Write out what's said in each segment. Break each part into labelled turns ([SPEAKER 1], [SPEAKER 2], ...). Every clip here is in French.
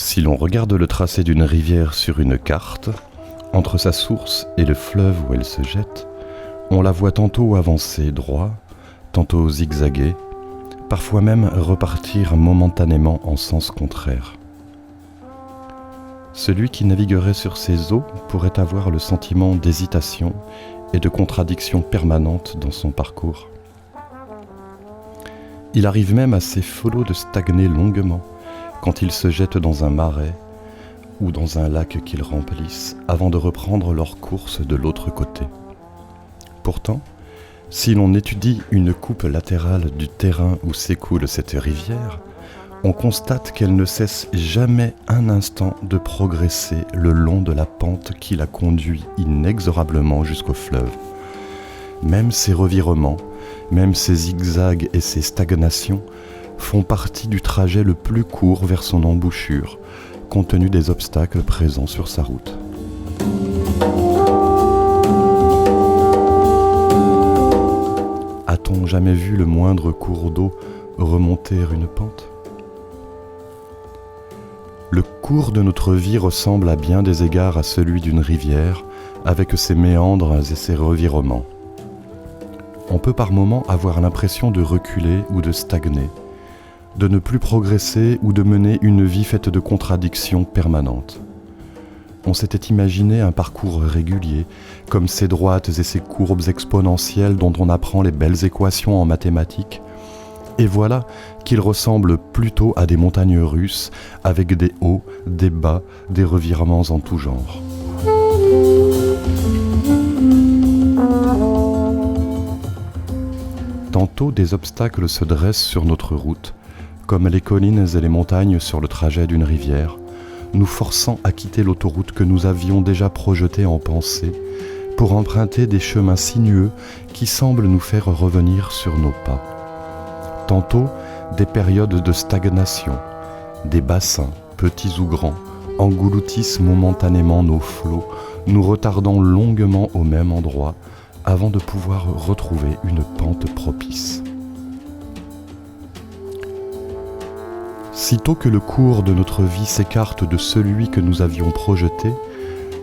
[SPEAKER 1] Si l'on regarde le tracé d'une rivière sur une carte, entre sa source et le fleuve où elle se jette, on la voit tantôt avancer droit, tantôt zigzaguer, parfois même repartir momentanément en sens contraire. Celui qui naviguerait sur ces eaux pourrait avoir le sentiment d'hésitation et de contradiction permanente dans son parcours. Il arrive même à ces flots de stagner longuement quand ils se jettent dans un marais ou dans un lac qu'ils remplissent avant de reprendre leur course de l'autre côté. Pourtant, si l'on étudie une coupe latérale du terrain où s'écoule cette rivière, on constate qu'elle ne cesse jamais un instant de progresser le long de la pente qui la conduit inexorablement jusqu'au fleuve. Même ses revirements, même ses zigzags et ses stagnations font partie du trajet le plus court vers son embouchure, compte tenu des obstacles présents sur sa route. A-t-on jamais vu le moindre cours d'eau remonter une pente ? Le cours de notre vie ressemble à bien des égards à celui d'une rivière, avec ses méandres et ses revirements. On peut par moments avoir l'impression de reculer ou de stagner, de ne plus progresser ou de mener une vie faite de contradictions permanentes. On s'était imaginé un parcours régulier, comme ces droites et ces courbes exponentielles dont on apprend les belles équations en mathématiques, et voilà qu'il ressemble plutôt à des montagnes russes, avec des hauts, des bas, des revirements en tout genre. Tantôt des obstacles se dressent sur notre route, comme les collines et les montagnes sur le trajet d'une rivière, nous forçant à quitter l'autoroute que nous avions déjà projetée en pensée, pour emprunter des chemins sinueux qui semblent nous faire revenir sur nos pas. Tantôt, des périodes de stagnation, des bassins, petits ou grands, engloutissent momentanément nos flots, nous retardant longuement au même endroit, avant de pouvoir retrouver une pente propice. Sitôt que le cours de notre vie s'écarte de celui que nous avions projeté,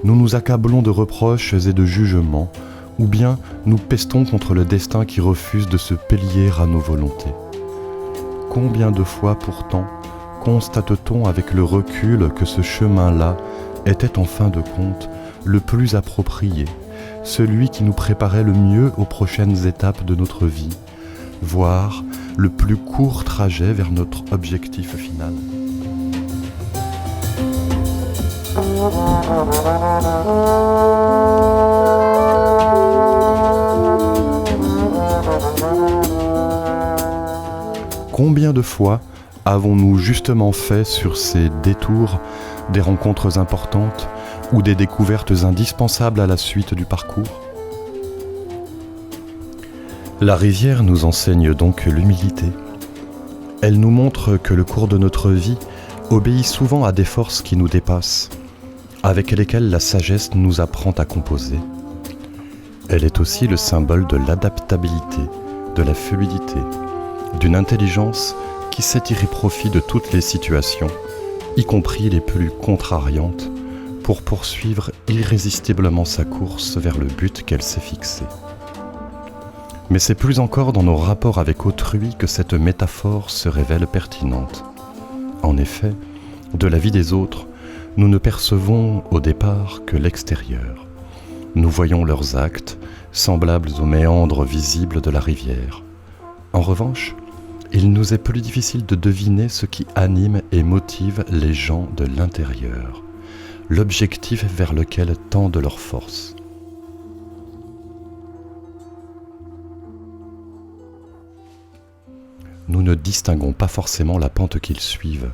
[SPEAKER 1] nous nous accablons de reproches et de jugements, ou bien nous pestons contre le destin qui refuse de se plier à nos volontés. Combien de fois pourtant constate-t-on avec le recul que ce chemin-là était en fin de compte le plus approprié, celui qui nous préparait le mieux aux prochaines étapes de notre vie, voire le plus court trajet vers notre objectif final. Combien de fois avons-nous justement fait sur ces détours des rencontres importantes ou des découvertes indispensables à la suite du parcours ? La rivière nous enseigne donc l'humilité. Elle nous montre que le cours de notre vie obéit souvent à des forces qui nous dépassent, avec lesquelles la sagesse nous apprend à composer. Elle est aussi le symbole de l'adaptabilité, de la fluidité, d'une intelligence qui sait tirer profit de toutes les situations, y compris les plus contrariantes, pour poursuivre irrésistiblement sa course vers le but qu'elle s'est fixé. Mais c'est plus encore dans nos rapports avec autrui que cette métaphore se révèle pertinente. En effet, de la vie des autres, nous ne percevons au départ que l'extérieur. Nous voyons leurs actes, semblables aux méandres visibles de la rivière. En revanche, il nous est plus difficile de deviner ce qui anime et motive les gens de l'intérieur, l'objectif vers lequel tendent leurs forces. Nous ne distinguons pas forcément la pente qu'ils suivent,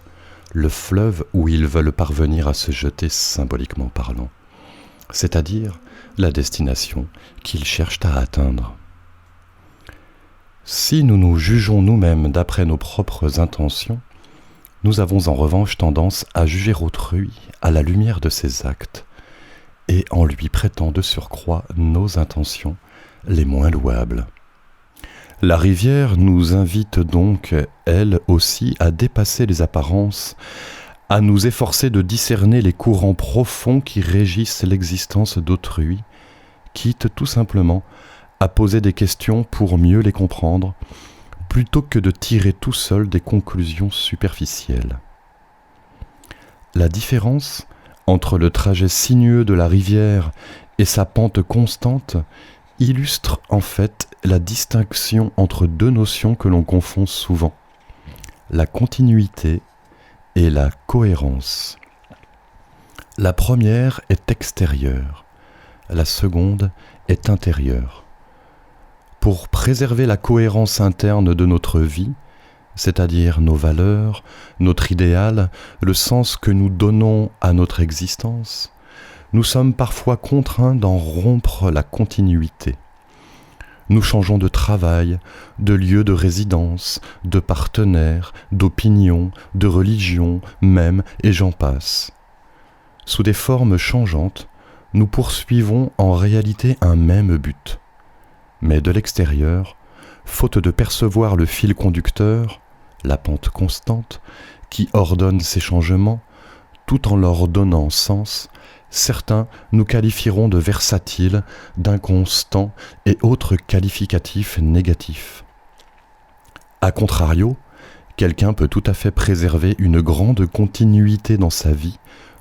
[SPEAKER 1] le fleuve où ils veulent parvenir à se jeter symboliquement parlant, c'est-à-dire la destination qu'ils cherchent à atteindre. Si nous nous jugeons nous-mêmes d'après nos propres intentions, nous avons en revanche tendance à juger autrui à la lumière de ses actes et en lui prêtant de surcroît nos intentions les moins louables. La rivière nous invite donc, elle aussi, à dépasser les apparences, à nous efforcer de discerner les courants profonds qui régissent l'existence d'autrui, quitte tout simplement à poser des questions pour mieux les comprendre, plutôt que de tirer tout seul des conclusions superficielles. La différence entre le trajet sinueux de la rivière et sa pente constante illustre en fait la distinction entre deux notions que l'on confond souvent, la continuité et la cohérence. La première est extérieure, la seconde est intérieure. Pour préserver la cohérence interne de notre vie, c'est-à-dire nos valeurs, notre idéal, le sens que nous donnons à notre existence, nous sommes parfois contraints d'en rompre la continuité. Nous changeons de travail, de lieu de résidence, de partenaire, d'opinion, de religion même, et j'en passe. Sous des formes changeantes, nous poursuivons en réalité un même but. Mais de l'extérieur, faute de percevoir le fil conducteur, la pente constante, qui ordonne ces changements, tout en leur donnant sens, certains nous qualifieront de versatiles, d'inconstants et autres qualificatifs négatifs. A contrario, quelqu'un peut tout à fait préserver une grande continuité dans sa vie,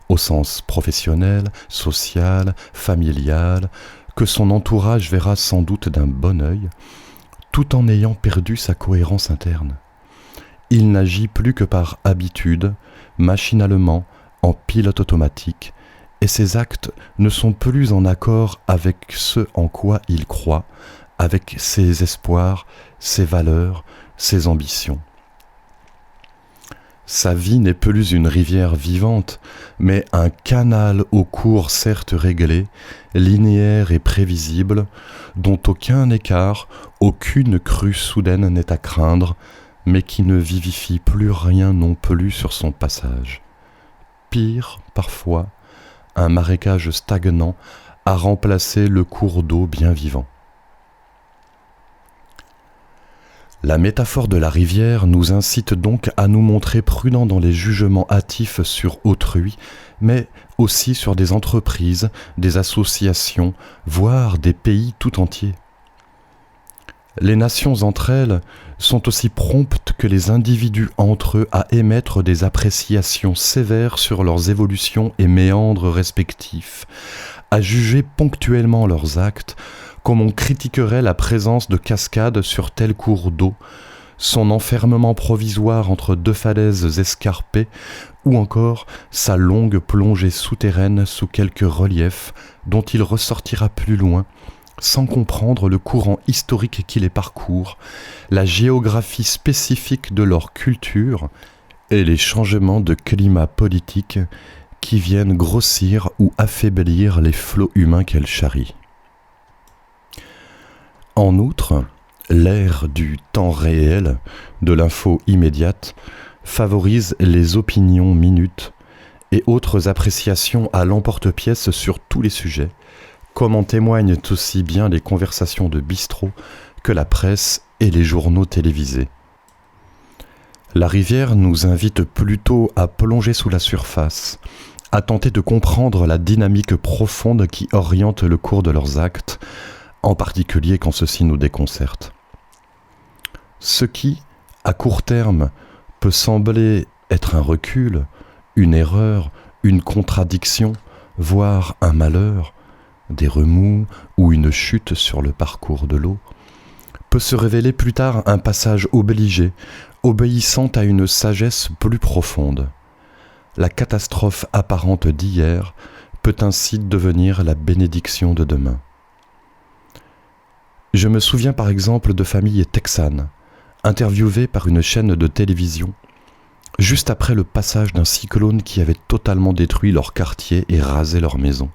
[SPEAKER 1] au sens professionnel, social, familial, que son entourage verra sans doute d'un bon œil, tout en ayant perdu sa cohérence interne. Il n'agit plus que par habitude, machinalement, en pilote automatique, et ses actes ne sont plus en accord avec ce en quoi il croit, avec ses espoirs, ses valeurs, ses ambitions. Sa vie n'est plus une rivière vivante, mais un canal au cours certes réglé, linéaire et prévisible, dont aucun écart, aucune crue soudaine n'est à craindre, mais qui ne vivifie plus rien non plus sur son passage. Pire, parfois, un marécage stagnant a remplacé le cours d'eau bien vivant. La métaphore de la rivière nous incite donc à nous montrer prudents dans les jugements hâtifs sur autrui, mais aussi sur des entreprises, des associations, voire des pays tout entiers. Les nations entre elles sont aussi promptes que les individus entre eux à émettre des appréciations sévères sur leurs évolutions et méandres respectifs, à juger ponctuellement leurs actes, comme on critiquerait la présence de cascades sur tel cours d'eau, son enfermement provisoire entre deux falaises escarpées, ou encore sa longue plongée souterraine sous quelque relief dont il ressortira plus loin, sans comprendre le courant historique qui les parcourt, la géographie spécifique de leur culture et les changements de climat politique qui viennent grossir ou affaiblir les flots humains qu'elles charrient. En outre, l'ère du temps réel, de l'info immédiate, favorise les opinions minutes et autres appréciations à l'emporte-pièce sur tous les sujets, comme en témoignent aussi bien les conversations de bistrot que la presse et les journaux télévisés. La rivière nous invite plutôt à plonger sous la surface, à tenter de comprendre la dynamique profonde qui oriente le cours de leurs actes, en particulier quand ceci nous déconcerte. Ce qui, à court terme, peut sembler être un recul, une erreur, une contradiction, voire un malheur, des remous ou une chute sur le parcours de l'eau, peut se révéler plus tard un passage obligé, obéissant à une sagesse plus profonde. La catastrophe apparente d'hier peut ainsi devenir la bénédiction de demain. Je me souviens par exemple de familles texanes, interviewées par une chaîne de télévision, juste après le passage d'un cyclone qui avait totalement détruit leur quartier et rasé leur maison.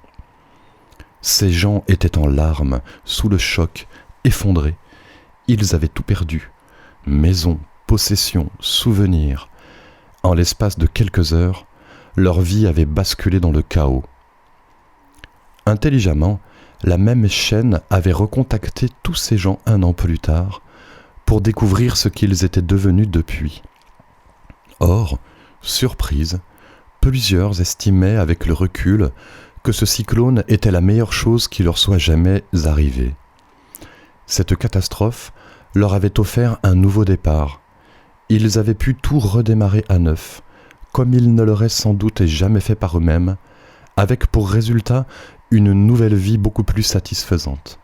[SPEAKER 1] Ces gens étaient en larmes, sous le choc, effondrés. Ils avaient tout perdu, maison, possession, souvenirs. En l'espace de quelques heures, leur vie avait basculé dans le chaos. Intelligemment, la même chaîne avait recontacté tous ces gens un an plus tard pour découvrir ce qu'ils étaient devenus depuis. Or, surprise, Plusieurs estimaient avec le recul que ce cyclone était la meilleure chose qui leur soit jamais arrivée. Cette catastrophe leur avait offert un nouveau départ. Ils avaient pu tout redémarrer à neuf, comme ils ne l'auraient sans doute jamais fait par eux-mêmes, avec pour résultat une nouvelle vie beaucoup plus satisfaisante.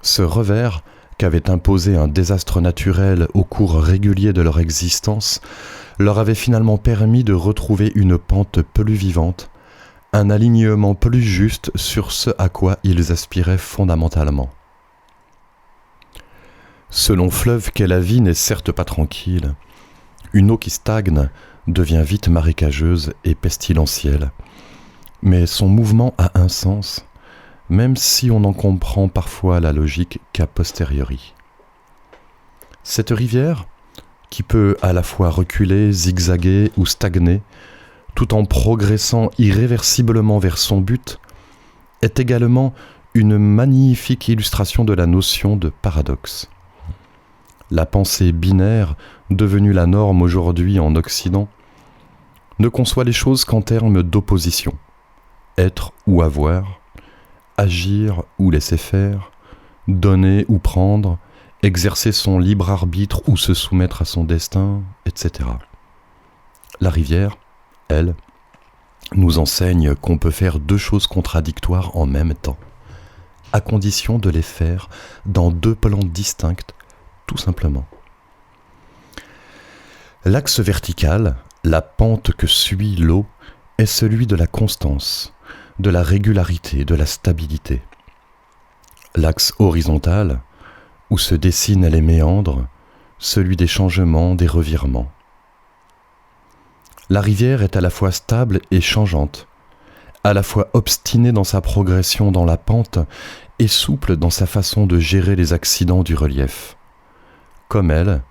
[SPEAKER 1] Ce revers qu'avait imposé un désastre naturel au cours régulier de leur existence leur avait finalement permis de retrouver une pente plus vivante, un alignement plus juste sur ce à quoi ils aspiraient fondamentalement. Ce long fleuve qu'est la vie n'est certes pas tranquille. Une eau qui stagne devient vite marécageuse et pestilentielle. Mais son mouvement a un sens, même si on en comprend parfois la logique qu'a posteriori. Cette rivière, qui peut à la fois reculer, zigzaguer ou stagner, tout en progressant irréversiblement vers son but, est également une magnifique illustration de la notion de paradoxe. La pensée binaire, devenue la norme aujourd'hui en Occident, ne conçoit les choses qu'en termes d'opposition. Être ou avoir, agir ou laisser faire, donner ou prendre, exercer son libre arbitre ou se soumettre à son destin, etc. La rivière, elle, nous enseigne qu'on peut faire deux choses contradictoires en même temps, à condition de les faire dans deux plans distincts, tout simplement. L'axe vertical, la pente que suit l'eau, est celui de la constance, de la régularité, de la stabilité. L'axe horizontal, où se dessinent les méandres, celui des changements, des revirements. La rivière est à la fois stable et changeante, à la fois obstinée dans sa progression dans la pente et souple dans sa façon de gérer les accidents du relief. Comme elle,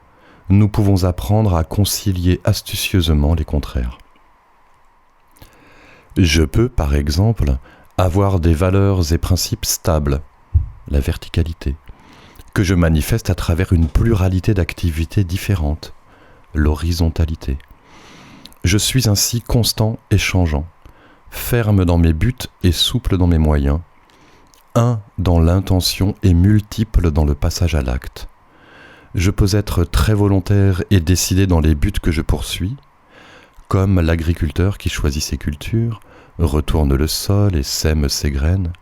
[SPEAKER 1] nous pouvons apprendre à concilier astucieusement les contraires. Je peux, par exemple, avoir des valeurs et principes stables, la verticalité, que je manifeste à travers une pluralité d'activités différentes, l'horizontalité. Je suis ainsi constant et changeant, ferme dans mes buts et souple dans mes moyens, un dans l'intention et multiple dans le passage à l'acte. Je peux être très volontaire et décidé dans les buts que je poursuis, comme l'agriculteur qui choisit ses cultures, retourne le sol et sème ses graines.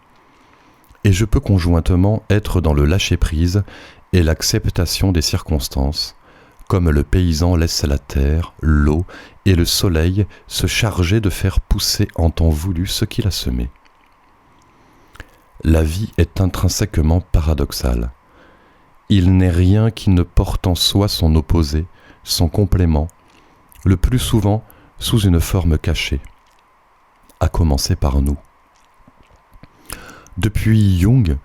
[SPEAKER 1] Et je peux conjointement être dans le lâcher-prise et l'acceptation des circonstances, comme le paysan laisse la terre, l'eau et le soleil se charger de faire pousser en temps voulu ce qu'il a semé. La vie est intrinsèquement paradoxale. Il n'est rien qui ne porte en soi son opposé, son complément, le plus souvent sous une forme cachée, à commencer par nous. Depuis Jung,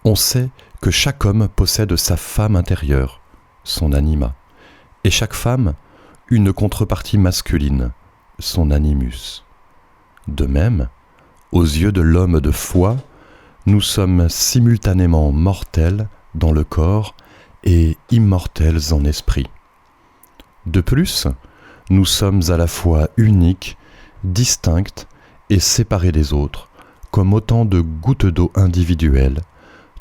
[SPEAKER 1] on sait que chaque homme possède sa femme intérieure, son anima, et chaque femme une contrepartie masculine, son animus. De même, aux yeux de l'homme de foi, nous sommes simultanément mortels dans le corps et immortels en esprit. De plus, nous sommes à la fois uniques, distincts et séparés des autres, comme autant de gouttes d'eau individuelles,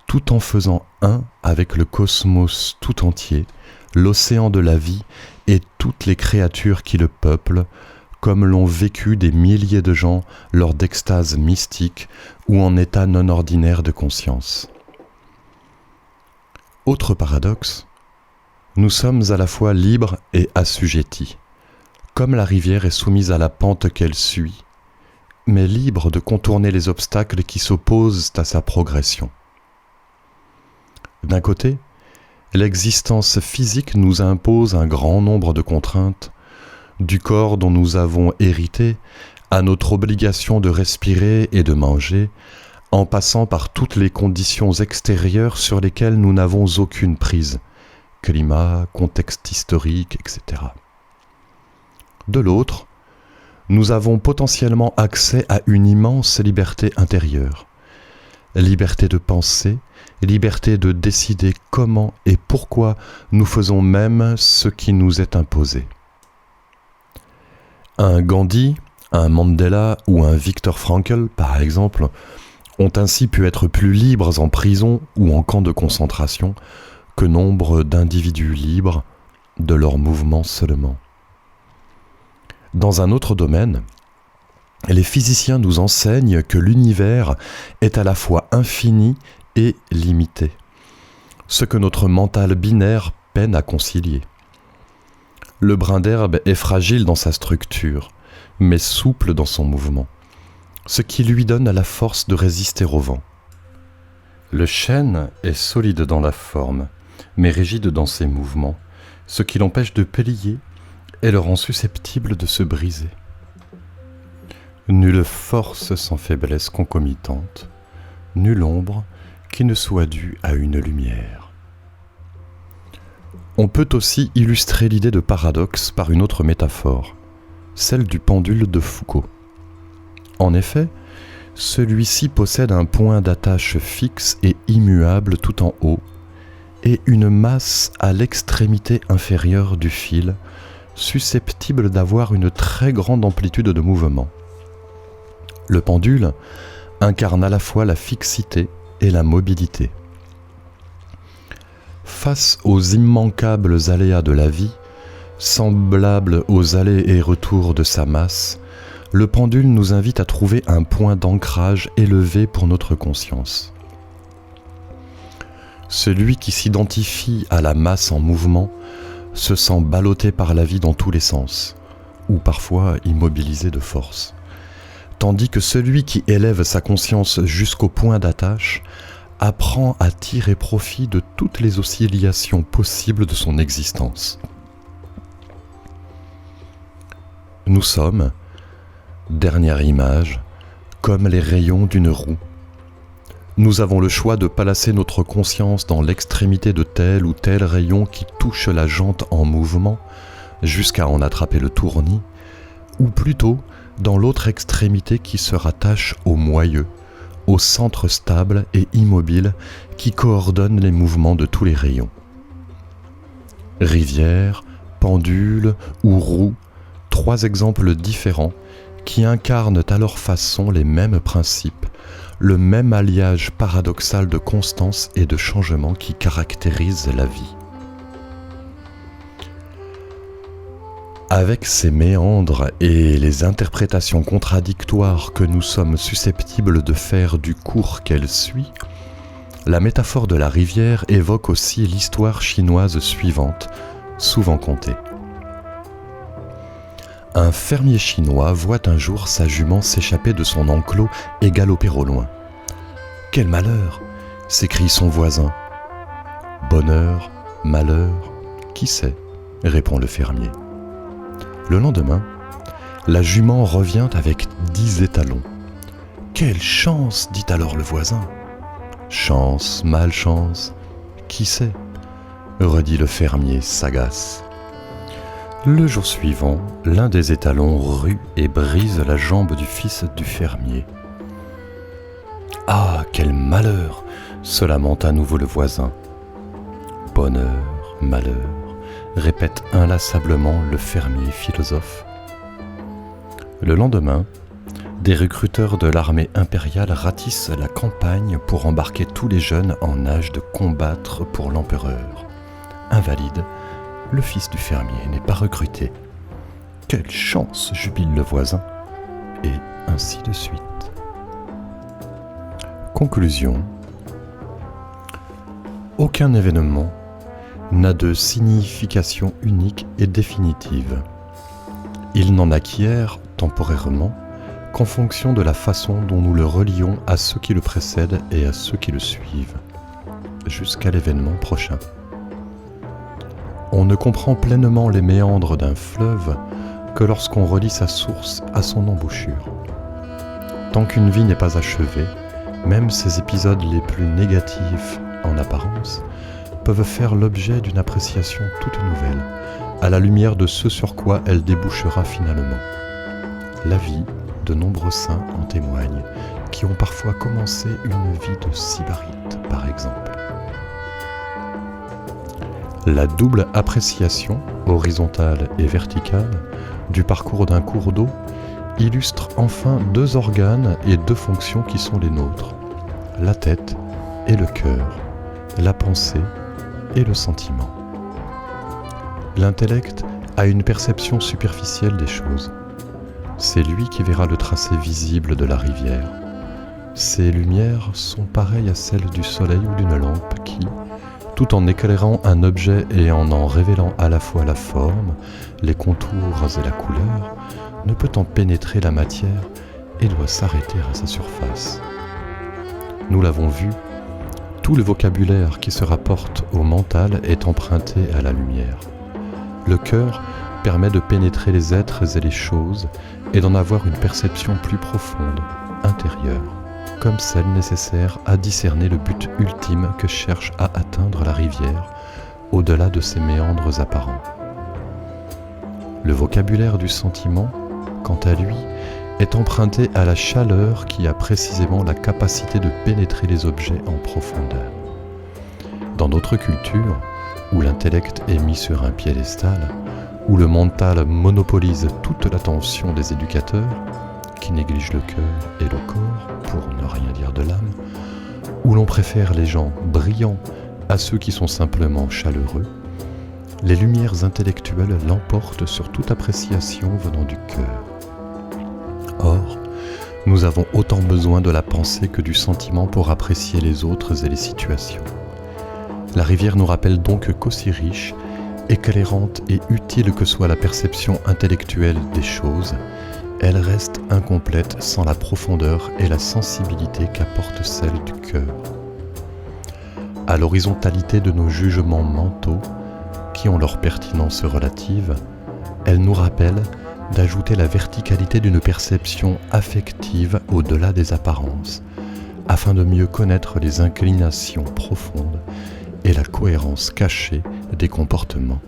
[SPEAKER 1] tout en faisant un avec le cosmos tout entier, l'océan de la vie et toutes les créatures qui le peuplent, comme l'ont vécu des milliers de gens lors d'extases mystiques ou en état non ordinaire de conscience. Autre paradoxe, nous sommes à la fois libres et assujettis, comme la rivière est soumise à la pente qu'elle suit, mais libre de contourner les obstacles qui s'opposent à sa progression. D'un côté, l'existence physique nous impose un grand nombre de contraintes, du corps dont nous avons hérité, à notre obligation de respirer et de manger, en passant par toutes les conditions extérieures sur lesquelles nous n'avons aucune prise, climat, contexte historique, etc. De l'autre, nous avons potentiellement accès à une immense liberté intérieure, liberté de penser, liberté de décider comment et pourquoi nous faisons même ce qui nous est imposé. Un Gandhi, Un Mandela ou un Viktor Frankl, par exemple, ont ainsi pu être plus libres en prison ou en camp de concentration que nombre d'individus libres de leurs mouvements seulement. Dans un autre domaine, les physiciens nous enseignent que l'univers est à la fois infini et limité, ce que notre mental binaire peine à concilier. Le brin d'herbe est fragile dans sa structure, mais souple dans son mouvement, ce qui lui donne la force de résister au vent. Le chêne est solide dans la forme, mais rigide dans ses mouvements, ce qui l'empêche de plier et le rend susceptible de se briser. Nulle force sans faiblesse concomitante, nulle ombre qui ne soit due à une lumière. On peut aussi illustrer l'idée de paradoxe par une autre métaphore, celle du pendule de Foucault. En effet, celui-ci possède un point d'attache fixe et immuable tout en haut, et une masse à l'extrémité inférieure du fil, susceptible d'avoir une très grande amplitude de mouvement. Le pendule incarne à la fois la fixité et la mobilité. Face aux immanquables aléas de la vie, semblables aux allers et retours de sa masse, le pendule nous invite à trouver un point d'ancrage élevé pour notre conscience. Celui qui s'identifie à la masse en mouvement se sent ballotté par la vie dans tous les sens, ou parfois immobilisé de force. Tandis que celui qui élève sa conscience jusqu'au point d'attache apprend à tirer profit de toutes les oscillations possibles de son existence. Nous sommes, dernière image, comme les rayons d'une roue. Nous avons le choix de placer notre conscience dans l'extrémité de tel ou tel rayon qui touche la jante en mouvement jusqu'à en attraper le tournis, ou plutôt dans l'autre extrémité qui se rattache au moyeu, au centre stable et immobile qui coordonne les mouvements de tous les rayons. Rivière, pendule ou roue, trois exemples différents qui incarnent à leur façon les mêmes principes, le même alliage paradoxal de constance et de changement qui caractérise la vie. Avec ces méandres et les interprétations contradictoires que nous sommes susceptibles de faire du cours qu'elle suit, la métaphore de la rivière évoque aussi l'histoire chinoise suivante, souvent contée. Un fermier chinois voit un jour sa jument s'échapper de son enclos et galoper au loin. « Quel malheur !» s'écrie son voisin. « Bonheur, malheur, qui sait ?» répond le fermier. Le lendemain, la jument revient avec 10 étalons. « Quelle chance !» dit alors le voisin. « Chance, malchance, qui sait ?» redit le fermier sagace. Le jour suivant, l'un des étalons rue et brise la jambe du fils du fermier. « Ah, quel malheur !» se lamente à nouveau le voisin. « Bonheur, malheur !» répète inlassablement le fermier philosophe. Le lendemain, des recruteurs de l'armée impériale ratissent la campagne pour embarquer tous les jeunes en âge de combattre pour l'empereur. Invalide, le fils du fermier n'est pas recruté. « Quelle chance !» jubile le voisin. Et ainsi de suite. Conclusion. Aucun événement n'a de signification unique et définitive. Il n'en acquiert, temporairement, qu'en fonction de la façon dont nous le relions à ceux qui le précèdent et à ceux qui le suivent, jusqu'à l'événement prochain. On ne comprend pleinement les méandres d'un fleuve que lorsqu'on relie sa source à son embouchure. Tant qu'une vie n'est pas achevée, même ses épisodes les plus négatifs en apparence peuvent faire l'objet d'une appréciation toute nouvelle, à la lumière de ce sur quoi elle débouchera finalement. La vie, de nombreux saints en témoignent, qui ont parfois commencé une vie de sybarite, par exemple. La double appréciation, horizontale et verticale, du parcours d'un cours d'eau illustre enfin deux organes et deux fonctions qui sont les nôtres, la tête et le cœur, la pensée et le sentiment. L'intellect a une perception superficielle des choses. C'est lui qui verra le tracé visible de la rivière. Ses lumières sont pareilles à celles du soleil ou d'une lampe qui, tout en éclairant un objet et en révélant à la fois la forme, les contours et la couleur, ne peut en pénétrer la matière et doit s'arrêter à sa surface. Nous l'avons vu, tout le vocabulaire qui se rapporte au mental est emprunté à la lumière. Le cœur permet de pénétrer les êtres et les choses et d'en avoir une perception plus profonde, intérieure, comme celle nécessaire à discerner le but ultime que cherche à atteindre la rivière, au-delà de ses méandres apparents. Le vocabulaire du sentiment, quant à lui, est emprunté à la chaleur qui a précisément la capacité de pénétrer les objets en profondeur. Dans notre culture, où l'intellect est mis sur un piédestal, où le mental monopolise toute l'attention des éducateurs, qui négligent le cœur et le corps, pour ne rien dire de l'âme, où l'on préfère les gens brillants à ceux qui sont simplement chaleureux, les lumières intellectuelles l'emportent sur toute appréciation venant du cœur. Or, nous avons autant besoin de la pensée que du sentiment pour apprécier les autres et les situations. La rivière nous rappelle donc qu'aussi riche, éclairante et utile que soit la perception intellectuelle des choses, elle reste incomplète sans la profondeur et la sensibilité qu'apporte celle du cœur. À l'horizontalité de nos jugements mentaux, qui ont leur pertinence relative, elle nous rappelle d'ajouter la verticalité d'une perception affective au-delà des apparences, afin de mieux connaître les inclinations profondes et la cohérence cachée des comportements.